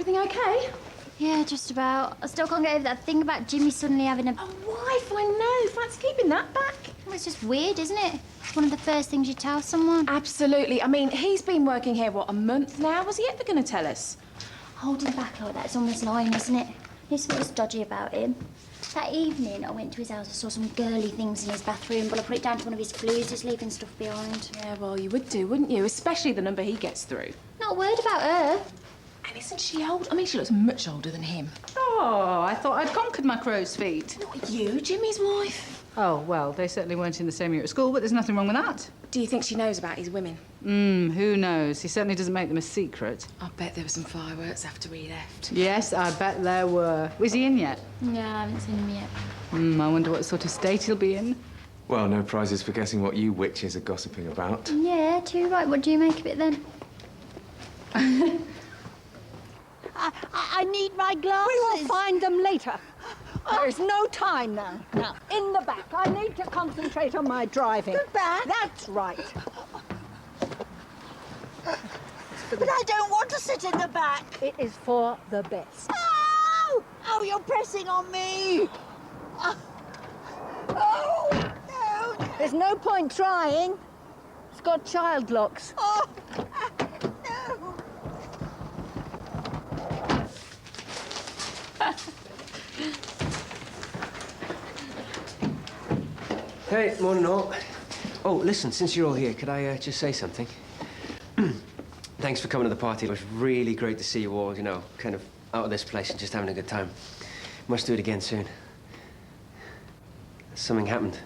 Everything okay? Yeah, just about. I still can't get over that thing about Jimmy suddenly having a... A wife, I know. Fancy keeping that back. Well, it's just weird, isn't it? It's one of the first things you tell someone. Absolutely. I mean, he's been working here, what, a month now? Was he ever going to tell us? Holding back like that's almost lying, isn't it? There's something dodgy about him. That evening, I went to his house, I saw some girly things in his bathroom, but I put it down to one of his flues, just leaving stuff behind. Yeah, well, you would do, wouldn't you? Especially the number he gets through. Not a word about her. And isn't she old? I mean, she looks much older than him. Oh, I thought I'd conquered my crow's feet. Not you, Jimmy's wife. Oh, well, they certainly weren't in the same year at school, but there's nothing wrong with that. Do you think she knows about his women? Who knows? He certainly doesn't make them a secret. I bet there were some fireworks after we left. Yes, I bet there were. Was he in yet? Yeah, I haven't seen him yet. I wonder what sort of state he'll be in. Well, no prizes for guessing what you witches are gossiping about. Yeah, too right. What do you make of it then? I need my glasses. We will find them later. There is no time now. Now, in the back. I need to concentrate on my driving. The back? That's right. But I don't want to sit in the back. It is for the best. Oh! Oh, you're pressing on me. Oh, no. There's no point trying. It's got child locks. Oh, no. Hey, morning all. Oh, listen, since you're all here, could I just say something? Thanks for coming to the party. It was really great to see you all, you know, kind of out of this place and just having a good time. Must do it again soon. Something happened.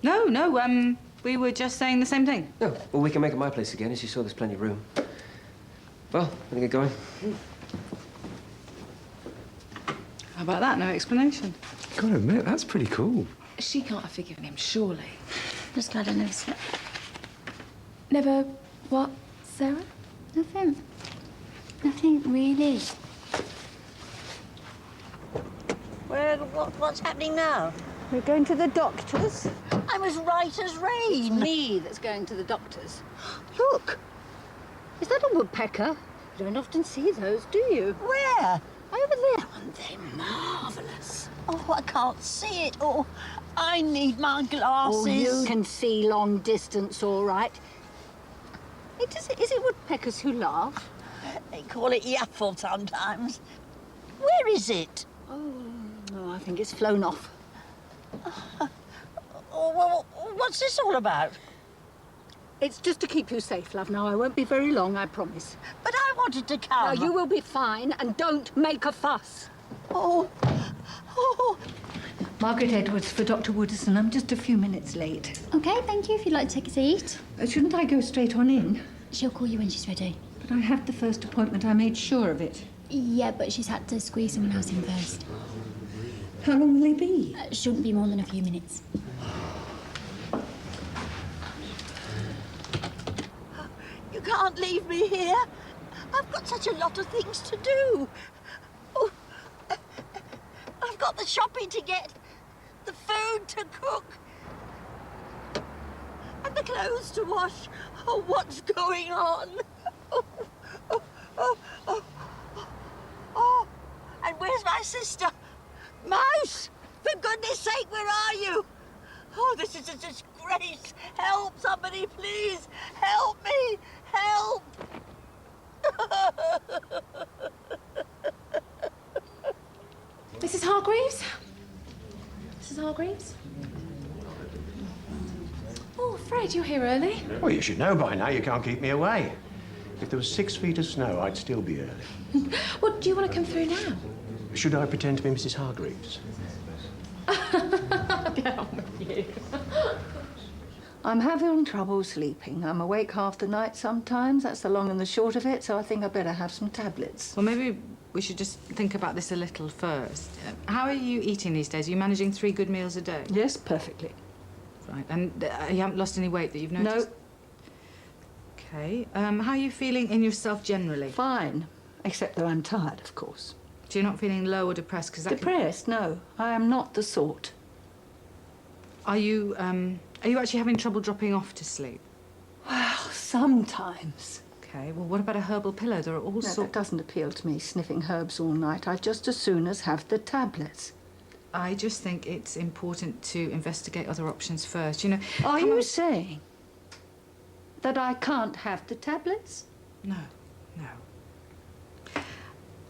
No, we were just saying the same thing. No, well, we can make it my place again. As you saw, there's plenty of room. Well, wanna get going? How about that? No explanation. Gotta admit, that's pretty cool. She can't have forgiven him, surely. Just glad I noticed it. Never... what, Sarah? Nothing. Nothing, really. What's happening now? We're going to the doctor's. I'm as right as rain. Me that's going to the doctor's. Look. Is that a woodpecker? You don't often see those, do you? Where? Over there. Aren't they marvellous? Oh, I can't see it. Oh, I need my glasses. Oh, you can see long distance, all right. Is it woodpeckers who laugh? They call it yaffle sometimes. Where is it? Oh, I think it's flown off. Oh, well, what's this all about? It's just to keep you safe, love. Now, I won't be very long, I promise. But I wanted to come. Now, you will be fine, and don't make a fuss. Oh, oh. Margaret Edwards for Dr. Woodison. I'm just a few minutes late. OK, thank you, if you'd like to take a seat. Shouldn't I go straight on in? She'll call you when she's ready. But I had the first appointment. I made sure of it. Yeah, but she's had to squeeze someone else in first. How long will he be? Shouldn't be more than a few minutes. You can't leave me here. I've got such a lot of things to do. Oh, I've got the shopping to get, the food to cook, and the clothes to wash. Oh, what's going on? Oh, and where's my sister? Mouse! For goodness sake, where are you? Oh, this is a disgrace. Help, somebody, please. Help me. Help. Mrs. Hargreaves? Mrs. Hargreaves? Oh, Fred, you're here early. Well, you should know by now you can't keep me away. If there was 6 feet of snow, I'd still be early. Well, do you want to come through now? Should I pretend to be Mrs. Hargreaves? Get on with you. I'm having trouble sleeping. I'm awake half the night sometimes. That's the long and the short of it, so I think I better have some tablets. Well, maybe we should just think about this a little first. How are you eating these days? Are you managing 3 good meals a day? Yes, perfectly. Right, and you haven't lost any weight that you've noticed? No. OK. How are you feeling in yourself generally? Fine. Except that I'm tired, of course. So you're not feeling low or depressed? Because Depressed? No. I am not the sort. Are you actually having trouble dropping off to sleep? Well, sometimes. OK. OK, well, what about a herbal pillow? There are all No, sorts... that doesn't appeal to me, sniffing herbs all night. I'd just as soon as have the tablets. I just think it's important to investigate other options first. You know... Are come you on. saying that I can't have the tablets? No, no.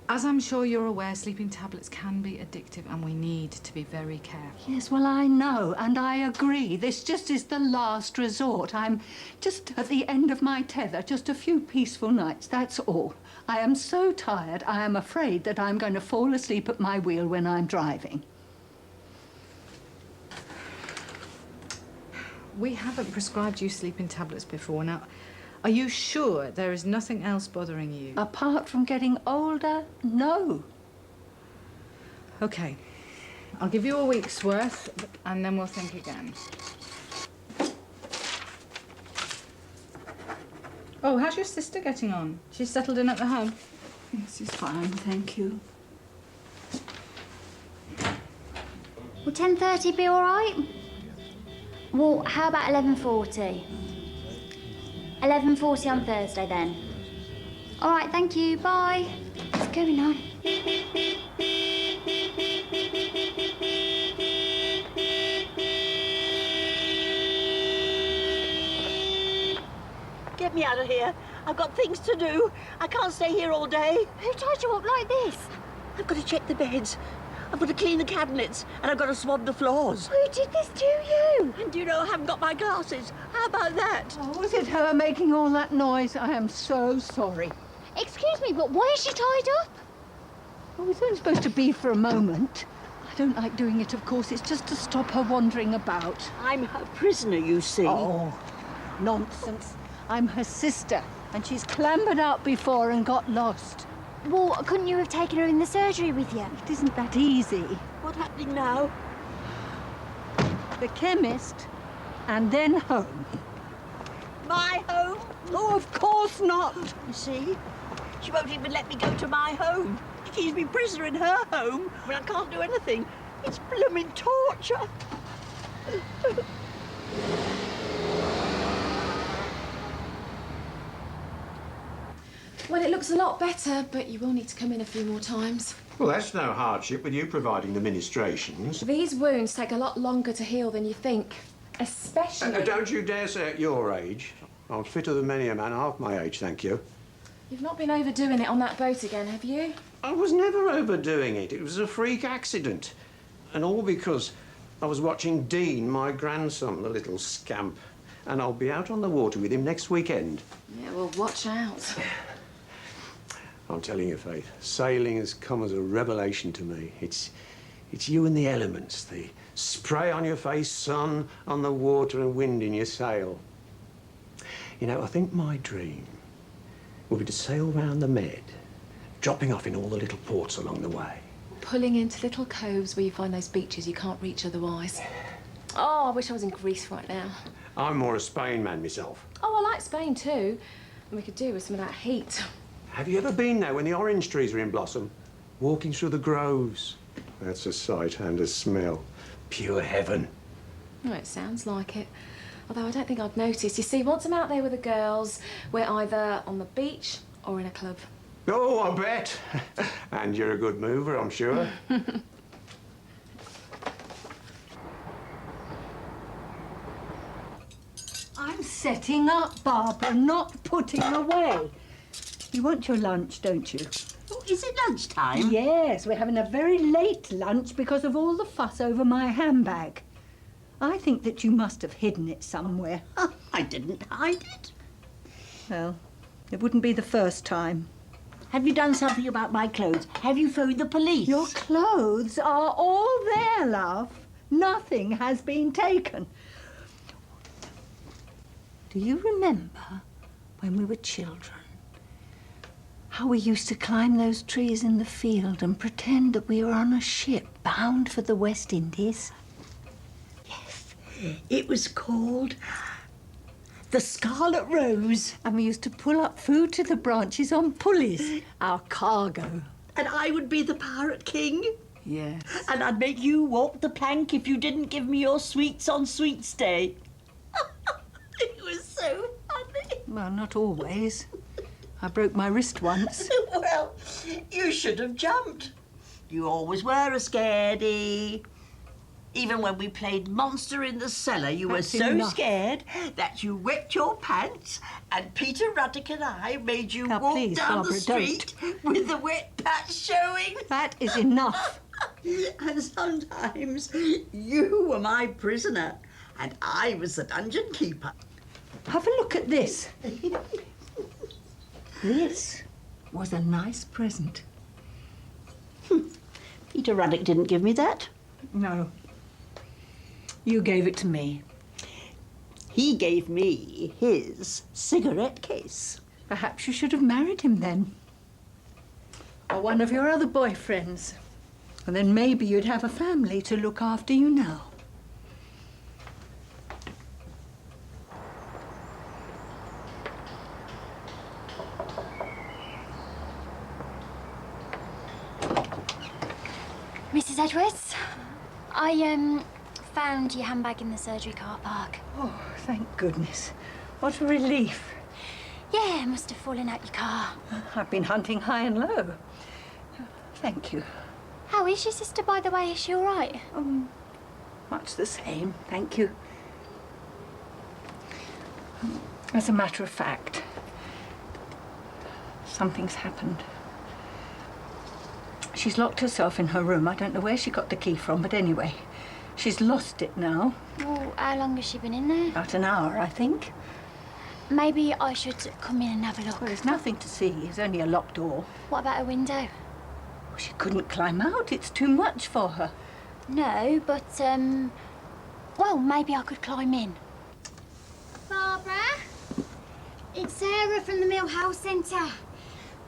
As I'm sure you're aware, sleeping tablets can be addictive and we need to be very careful. Yes, well, I know, and I agree. This just is the last resort. I'm just at the end of my tether, just a few peaceful nights, that's all. I am so tired, I am afraid that I'm going to fall asleep at my wheel when I'm driving. We haven't prescribed you sleeping tablets before. Now, are you sure there is nothing else bothering you? Apart from getting older, no. OK. I'll give you a week's worth, and then we'll think again. Oh, how's your sister getting on? She's settled in at the home? Yes, it's fine, thank you. Will 10:30 be all right? Well, how about 11:40? 11:40 on Thursday, then. All right, thank you. Bye. What's going on? Get me out of here. I've got things to do. I can't stay here all day. Who tied you up like this? I've got to check the beds. I've got to clean the cabinets, and I've got to swab the floors. Who did this to you? And do you know, I haven't got my glasses. How about that? Oh, was it her making all that noise? I am so sorry. Excuse me, but why is she tied up? Oh, it's only supposed to be for a moment. I don't like doing it, of course. It's just to stop her wandering about. I'm her prisoner, you see. Oh, nonsense. I'm her sister, and she's clambered out before and got lost. Well, couldn't you have taken her in the surgery with you? It isn't that easy. What's happening now? The chemist, and then home. My home? Oh, of course not. You see? She won't even let me go to my home. She keeps me prisoner in her home when I can't do anything. It's blooming torture. Well, it looks a lot better, but you will need to come in a few more times. Well, that's no hardship with you providing the ministrations. These wounds take a lot longer to heal than you think, especially... Don't you dare say at your age. I'm fitter than many a man half my age, thank you. You've not been overdoing it on that boat again, have you? I was never overdoing it. It was a freak accident. And all because I was watching Dean, my grandson, the little scamp. And I'll be out on the water with him next weekend. Yeah, well, watch out. I'm telling you, Faith, sailing has come as a revelation to me. It's you and the elements, the spray on your face, sun on the water and wind in your sail. You know, I think my dream would be to sail round the Med, dropping off in all the little ports along the way. Pulling into little coves where you find those beaches you can't reach otherwise. Oh, I wish I was in Greece right now. I'm more a Spain man myself. Oh, I like Spain too. And we could do with some of that heat. Have you ever been there when the orange trees are in blossom? Walking through the groves. That's a sight and a smell. Pure heaven. Oh, it sounds like it. Although I don't think I'd notice. You see, once I'm out there with the girls, we're either on the beach or in a club. Oh, I bet. And you're a good mover, I'm sure. I'm setting up, Barbara, not putting away. You want your lunch, don't you? Oh, is it lunchtime? Yes, we're having a very late lunch because of all the fuss over my handbag. I think that you must have hidden it somewhere. Oh, I didn't hide it. Well, it wouldn't be the first time. Have you done something about my clothes? Have you phoned the police? Your clothes are all there, love. Nothing has been taken. Do you remember when we were children? How we used to climb those trees in the field and pretend that we were on a ship bound for the West Indies? Yes, it was called the Scarlet Rose. And we used to pull up food to the branches on pulleys, our cargo. And I would be the Pirate King. Yes. And I'd make you walk the plank if you didn't give me your sweets on Sweets Day. It was so funny. Well, not always. I broke my wrist once. Well, you should have jumped. You always were a scaredy. Even when we played Monster in the Cellar, you were That's so enough. scared that you wet your pants and Peter Ruddock and I made you Now, walk please, down Barbara, the street with the wet patch showing. That is enough. And sometimes you were my prisoner and I was the dungeon keeper. Have a look at this. This was a nice present. Peter Ruddock didn't give me that. No. You gave it to me. He gave me his cigarette case. Perhaps you should have married him then. Or one of your other boyfriends. And then maybe you'd have a family to look after you now. Mrs. Edwards, I found your handbag in the surgery car park. Oh, thank goodness. What a relief. Yeah, it must have fallen out your car. I've been hunting high and low. Thank you. How is your sister, by the way? Is she all right? Much the same, thank you. As a matter of fact, something's happened. She's locked herself in her room. I don't know where she got the key from, but anyway, she's lost it now. Well, how long has she been in there? About an hour, I think. Maybe I should come in and have a look. Well, there's nothing to see. It's only a locked door. What about a window? Well, she couldn't climb out. It's too much for her. No, but, well, maybe I could climb in. Barbara? It's Sarah from the Mill House Centre.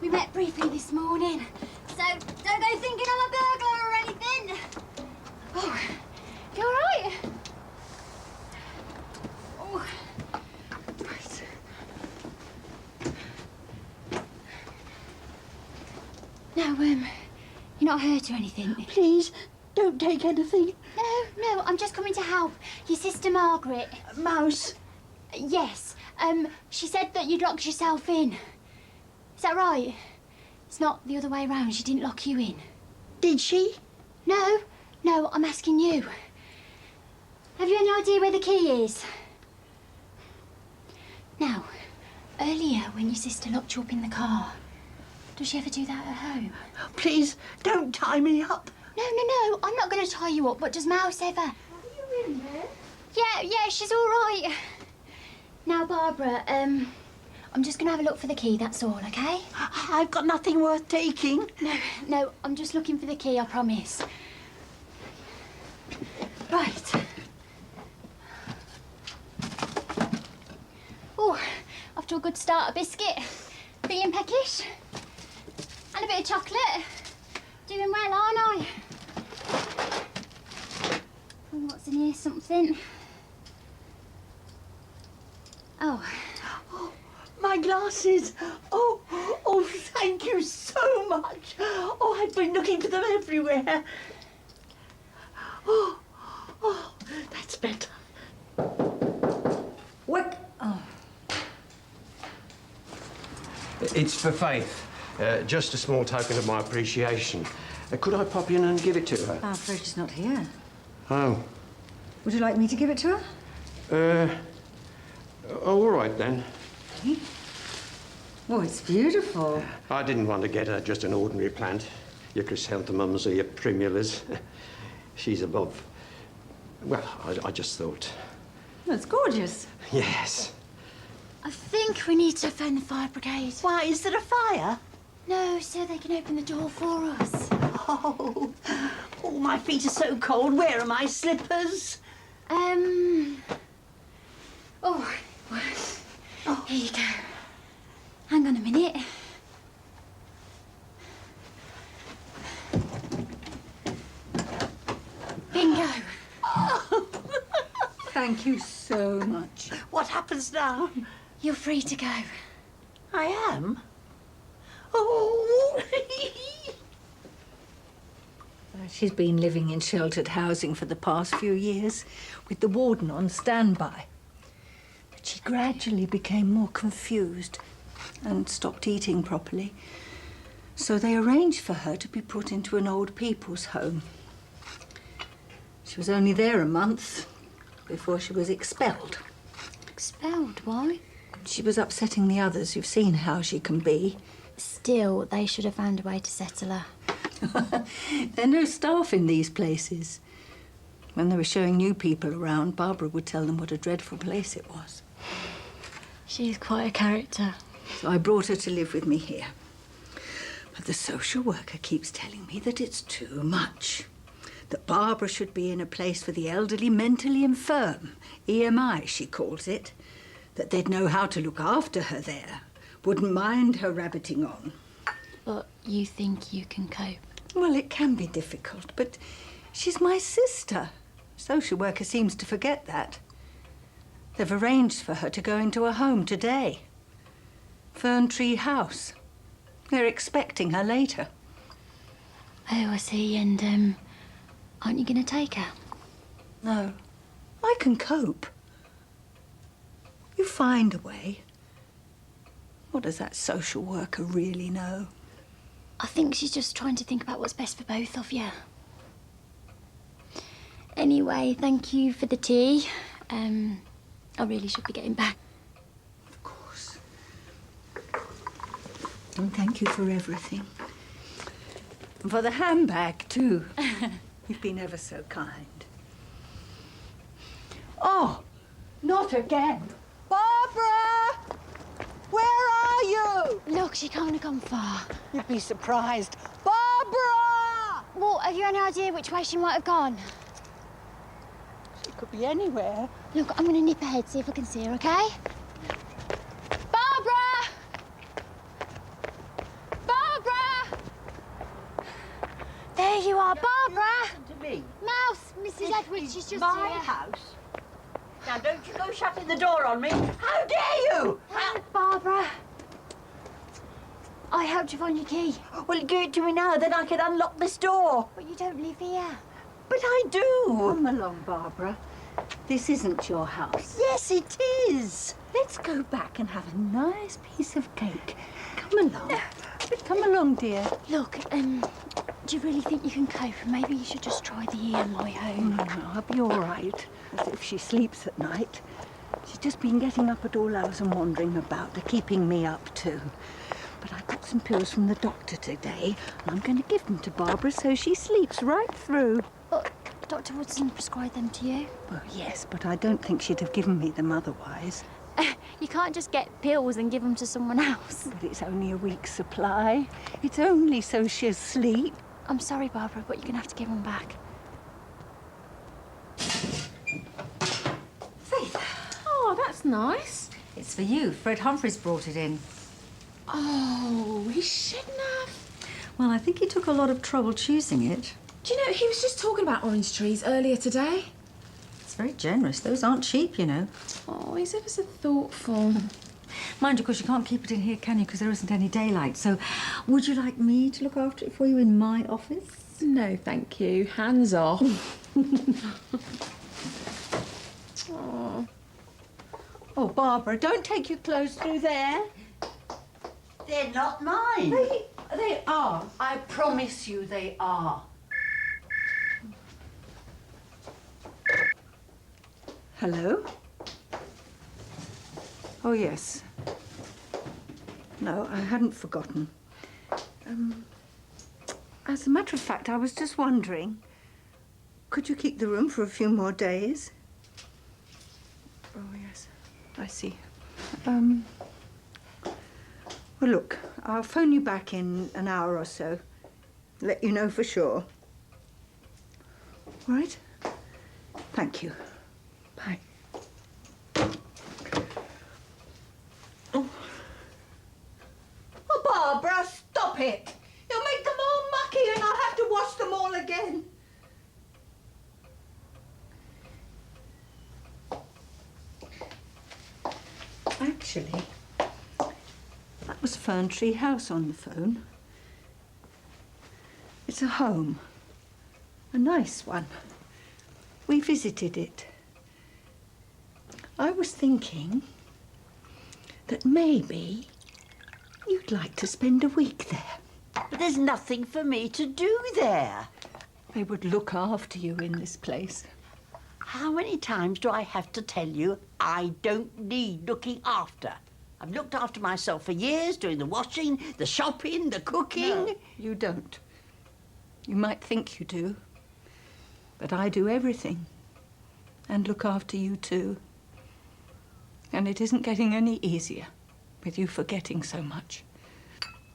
We met briefly this morning. So, don't go thinking I'm a burglar or anything. Oh, you all right? Oh. Right. No, you're not hurt or anything? Please, don't take anything. No, I'm just coming to help. Your sister Margaret. Mouse. Yes. She said that you'd locked yourself in. Is that right? It's not the other way round. She didn't lock you in. Did she? No, I'm asking you. Have you any idea where the key is? Now, earlier when your sister locked you up in the car, does she ever do that at home? Please, don't tie me up. No, I'm not going to tie you up, but does Mouse ever? Are you in there? Yeah, she's all right. Now, Barbara, I'm just going to have a look for the key, that's all, OK? I've got nothing worth taking. No, I'm just looking for the key, I promise. Right. Oh, after a good start, a biscuit. Feeling peckish. And a bit of chocolate. Doing well, aren't I? Oh, what's in here? Something. Oh. My glasses. Oh, thank you so much. Oh, I've been looking for them everywhere. Oh, that's better. What? Oh. It's for Faith. Just a small token of my appreciation. Could I pop in and give it to her? I'm afraid she's not here. Oh. Would you like me to give it to her? All right then. Oh, it's beautiful. I didn't want to get her just an ordinary plant. Your chrysanthemums or your primulas. She's above. Well, I just thought. That's gorgeous. Yes. I think we need to phone the fire brigade. Why, is there a fire? No, so they can open the door for us. Oh, my feet are so cold. Where are my slippers? Here you go. Hang on a minute. Bingo. Thank you so much. What happens now? You're free to go. I am? Oh. She's been living in sheltered housing for the past few years, with the warden on standby. But she gradually became more confused. and stopped eating properly. So they arranged for her to be put into an old people's home. She was only there a month before she was expelled. Expelled? Why? She was upsetting the others. You've seen how she can be. Still, they should have found a way to settle her. There are no staff in these places. When they were showing new people around, Barbara would tell them what a dreadful place it was. She's quite a character. So I brought her to live with me here. But the social worker keeps telling me that it's too much. That Barbara should be in a place for the elderly mentally infirm, EMI she calls it. That they'd know how to look after her there. Wouldn't mind her rabbiting on. But you think you can cope? Well, it can be difficult, but she's my sister. Social worker seems to forget that. They've arranged for her to go into a home today. Fern Tree House. They're expecting her later. Oh, I see. And, aren't you going to take her? No. I can cope. You find a way. What does that social worker really know? I think she's just trying to think about what's best for both of you. Anyway, thank you for the tea. I really should be getting back. Of course. And thank you for everything. And for the handbag, too. You've been ever so kind. Oh, not again. Barbara! Where are you? Look, she can't have gone far. You'd be surprised. Barbara! What, have you any idea which way she might have gone? She could be anywhere. Look, I'm going to nip ahead, see if I can see her, OK? Barbara! Barbara! There you are, Barbara! Listen to me. Mouse, Mrs. Edwards, she's just My here. house. Now, don't you go shutting the door on me. How dare you? Barbara, I helped you find your key. Well, give it to me now, then I can unlock this door. But you don't live here. But I do. Come along, Barbara. This isn't your house. Yes, it is. Let's go back and have a nice piece of cake. Come along. Come along, dear. Look, do you really think you can cope? Maybe you should just try the EMI home. No, I'll be all right. As if she sleeps at night. She's just been getting up at all hours and wandering about, keeping me up too. But I got some pills from the doctor today, and I'm going to give them to Barbara so she sleeps right through. But Dr. Woodson prescribed them to you? Well, yes, but I don't think she'd have given me them otherwise. You can't just get pills and give them to someone else. But it's only a week's supply. It's only so she'll sleep. I'm sorry, Barbara, but you're going to have to give them back. Faith. Oh, that's nice. It's for you. Fred Humphreys brought it in. Oh, he shouldn't have. Well, I think he took a lot of trouble choosing it. Do you know, he was just talking about orange trees earlier today. It's very generous. Those aren't cheap, you know. Oh, he's ever so thoughtful. Mind you, of course, you can't keep it in here, can you? Because there isn't any daylight. So, would you like me to look after it for you in my office? No, thank you. Hands off. Oh. Oh, Barbara, don't take your clothes through there. They're not mine. They are. I promise you they are. Hello? Oh, yes. No, I hadn't forgotten. As a matter of fact, I was just wondering, could you keep the room for a few more days? Oh, yes. I see. Well, look, I'll phone you back in an hour or so. Let you know for sure. All right? Thank you. Bye. Oh, Barbara, stop it! You'll make them all mucky and I'll have to wash them all again. Actually, that was Fern Tree House on the phone. It's a home. A nice one. We visited it. I was thinking that maybe You'd like to spend a week there. But there's nothing for me to do there. They would look after you in this place. How many times do I have to tell you I don't need looking after? I've looked after myself for years, doing the washing, the shopping, the cooking. No, you don't. You might think you do, but I do everything and look after you too. And it isn't getting any easier with you forgetting so much.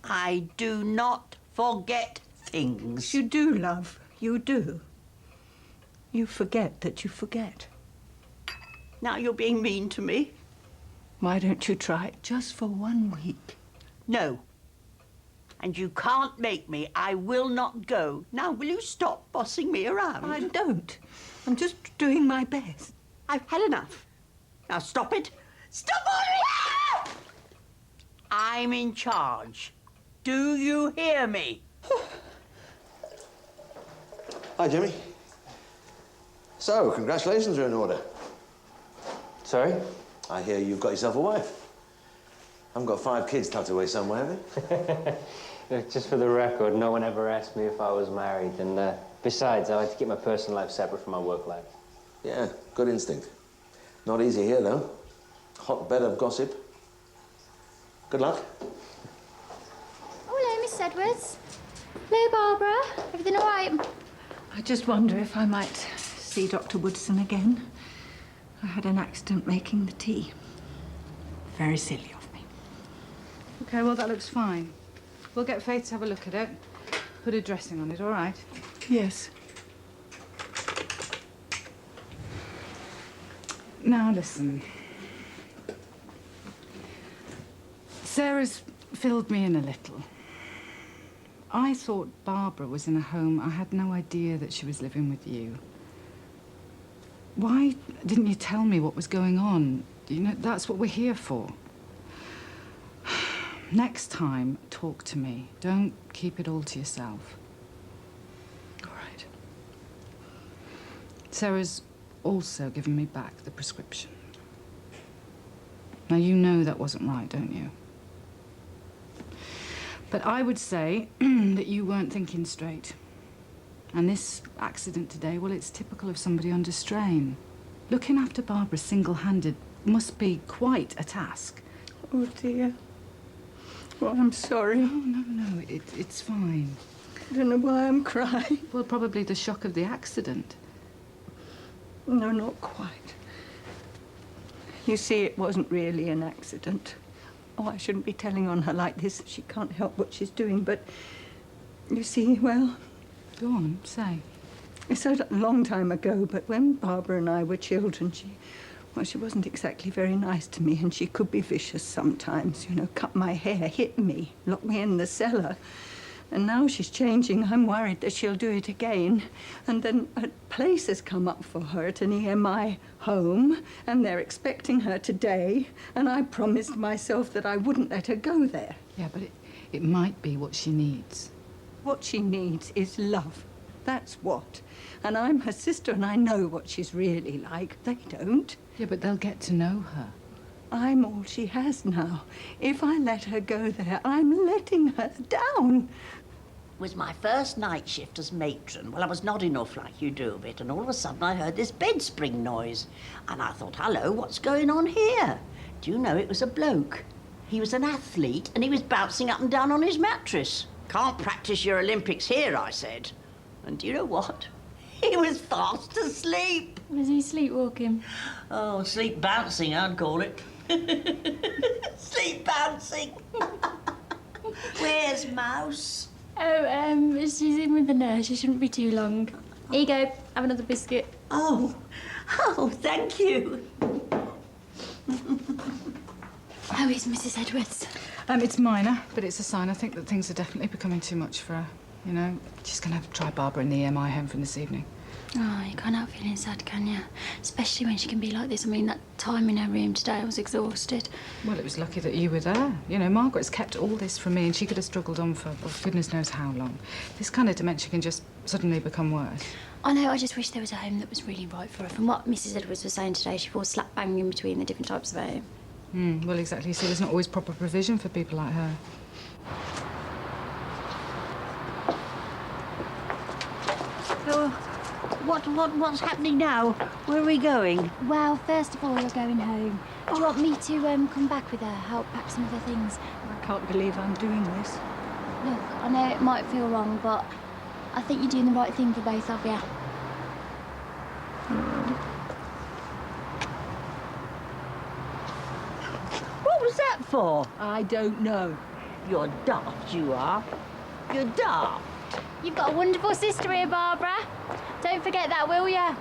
I do not forget things. You do, love. You do. You forget that you forget. Now you're being mean to me. Why don't you try it just for 1 week? No. And you can't make me. I will not go. Now, will you stop bossing me around? I don't. I'm just doing my best. I've had enough. Now stop it. Stop all it! I'm in charge. Do you hear me? Hi, Jimmy. So, congratulations are in order. Sorry? I hear you've got yourself a wife. Haven't got 5 kids tucked away somewhere, have you? Look, just for the record, no one ever asked me if I was married, and besides, I like to keep my personal life separate from my work life. Yeah, good instinct. Not easy here, though. Hotbed of gossip. Good luck. Oh, hello, Miss Edwards. Hello, Barbara. Everything all right? I just wonder if I might see Dr. Woodson again. I had an accident making the tea. Very silly of me. OK, well, that looks fine. We'll get Faith to have a look at it. Put a dressing on it, all right? Yes. Now, listen. Sarah's filled me in a little. I thought Barbara was in a home. I had no idea that she was living with you. Why didn't you tell me what was going on? You know, that's what we're here for. Next time, talk to me. Don't keep it all to yourself. All right. Sarah's also given me back the prescription. Now, you know that wasn't right, don't you? But I would say that you weren't thinking straight. And this accident today, well, it's typical of somebody under strain. Looking after Barbara single-handed must be quite a task. Oh, dear. Well, I'm sorry. No, it's fine. I don't know why I'm crying. Well, probably the shock of the accident. No, not quite. You see, it wasn't really an accident. Oh, I shouldn't be telling on her like this. She can't help what she's doing, but you see, well... Go on, say. It's a long time ago, but when Barbara and I were children, she wasn't exactly very nice to me, and she could be vicious sometimes, you know, cut my hair, hit me, lock me in the cellar. And now she's changing. I'm worried that she'll do it again. And then a place has come up for her at an EMI home, and they're expecting her today, and I promised myself that I wouldn't let her go there. Yeah, but it might be what she needs. What she needs is love. That's what. And I'm her sister, and I know what she's really like. They don't. Yeah, but they'll get to know her. I'm all she has now. If I let her go there, I'm letting her down. It was my first night shift as matron. Well, I was nodding off like you do a bit, and all of a sudden I heard this bed spring noise. And I thought, hello, what's going on here? Do you know, it was a bloke. He was an athlete, and he was bouncing up and down on his mattress. Can't practice your Olympics here, I said. And do you know what? He was fast asleep. Was he sleepwalking? Oh, sleep bouncing, I'd call it. Sleep bouncing. Where's Mouse? Oh, she's in with the nurse. She shouldn't be too long. Here you go. Have another biscuit. Oh, thank you. How is Mrs. Edwards? It's minor, but it's a sign, I think, that things are definitely becoming too much for her. You know, she's going to have to try Barbara in the EMI home from this evening. Oh, you can't help feeling sad, can you? Especially when she can be like this. I mean, that time in her room today, I was exhausted. Well, it was lucky that you were there. You know, Margaret's kept all this from me, and she could have struggled on for goodness knows how long. This kind of dementia can just suddenly become worse. I know, I just wish there was a home that was really right for her. From what Mrs. Edwards was saying today, she falls slap bang in between the different types of home. Well, exactly. See, there's not always proper provision for people like her. So, what's happening now? Where are we going? Well, first of all, we're going home. Do you want me to come back with her, help pack some of the things? I can't believe I'm doing this. Look, I know it might feel wrong, but I think you're doing the right thing for both of you. What was that for? I don't know. You're daft, you are. You're daft. You've got a wonderful sister here, Barbara. Don't forget that, will ya?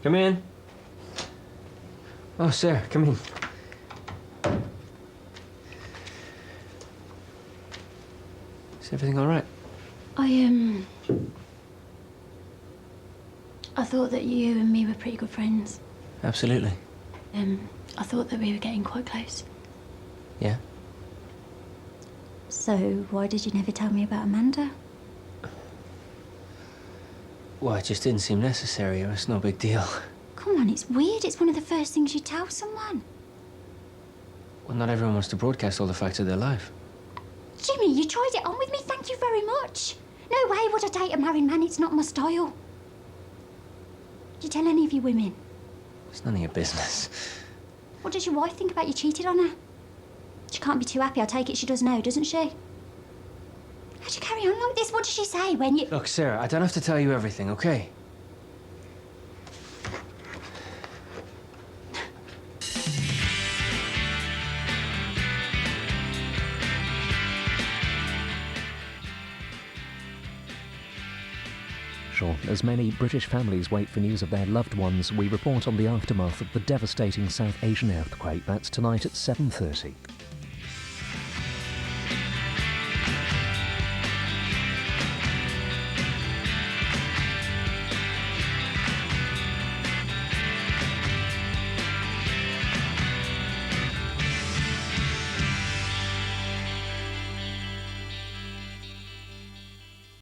Come in. Oh, Sarah, come in. Is everything all right? I thought that you and me were pretty good friends. Absolutely. I thought that we were getting quite close. Yeah? So, why did you never tell me about Amanda? Well, it just didn't seem necessary. It's no big deal. Come on, it's weird. It's one of the first things you tell someone. Well, not everyone wants to broadcast all the facts of their life. Jimmy, you tried it on with me. Thank you very much. No way would I date a married man. It's not my style. Did you tell any of your women? It's none of your business. What does your wife think about you cheated on her? She can't be too happy. I take it she does know, doesn't she? How'd you carry on like this? What does she say when you... Look, Sarah, I don't have to tell you everything, okay? Sure. As many British families wait for news of their loved ones, we report on the aftermath of the devastating South Asian earthquake. That's tonight at 7:30.